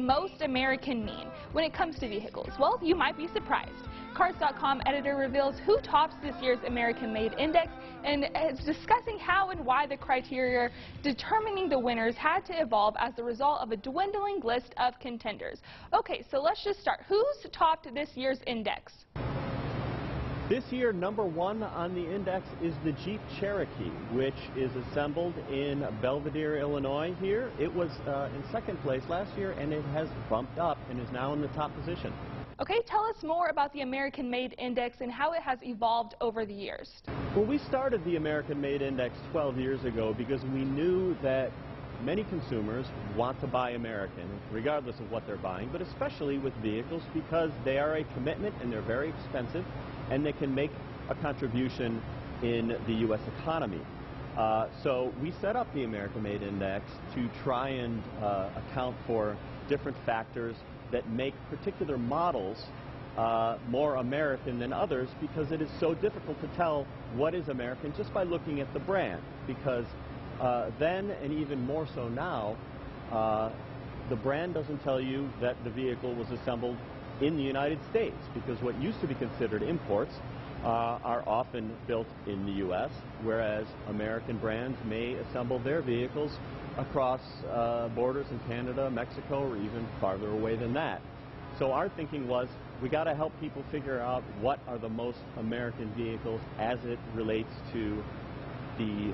most American mean when it comes to vehicles? Well, you might be surprised. Cars.com editor reveals who tops this year's American-Made Index and is discussing how and why the criteria determining the winners had to evolve as a result of a dwindling list of contenders. Okay, so let's just start. Who's topped this year's index? This year, number one on the index is the Jeep Cherokee, which is assembled in Belvidere, Illinois here. It was in second place last year, and it has bumped up and is now in the top position. Okay, tell us more about the American-Made Index and how it has evolved over the years. Well, we started the American-Made Index 12 years ago because we knew that many consumers want to buy American, regardless of what they're buying, but especially with vehicles because they are a commitment and they're very expensive and they can make a contribution in the U.S. economy. So we set up the American-Made Index to try and account for different factors that make particular models more American than others because it is so difficult to tell what is American just by looking at the brand. Because then, and even more so now, the brand doesn't tell you that the vehicle was assembled in the United States, because what used to be considered imports are often built in the U.S., whereas American brands may assemble their vehicles across borders in Canada, Mexico, or even farther away than that. So our thinking was, we got to help people figure out what are the most American vehicles as it relates to the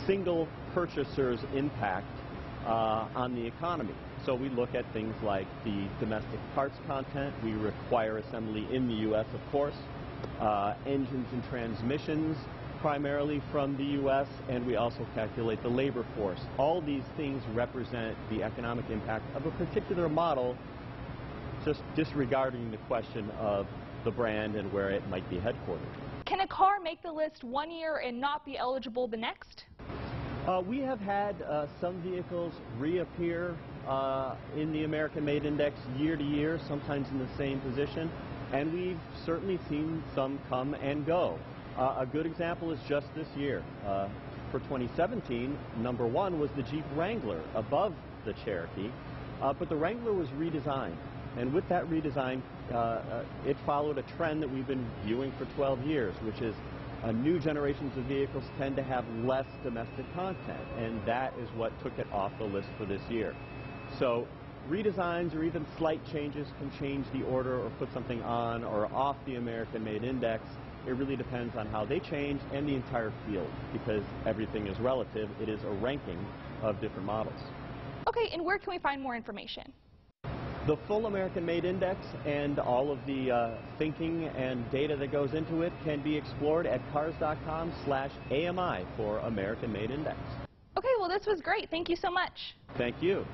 single purchaser's impact on the economy. So we look at things like the domestic parts content. We require assembly in the U.S., of course, engines and transmissions primarily from the U.S., and we also calculate the labor force. All these things represent the economic impact of a particular model, just disregarding the question of the brand and where it might be headquartered. Can a car make the list one year and not be eligible the next? We have had some vehicles reappear in the American-Made Index year to year, sometimes in the same position, and we've certainly seen some come and go. A good example is just this year. For 2017, number one was the Jeep Wrangler above the Cherokee, but the Wrangler was redesigned. And with that redesign, it followed a trend that we've been viewing for 12 years, which is new generations of vehicles tend to have less domestic content, and that is what took it off the list for this year. So redesigns or even slight changes can change the order or put something on or off the American-Made Index. It really depends on how they change and the entire field, because everything is relative. It is a ranking of different models. Okay, and where can we find more information? The full American-Made Index and all of the thinking and data that goes into it can be explored at cars.com/AMI for American-Made Index. Okay, well, this was great. Thank you so much. Thank you.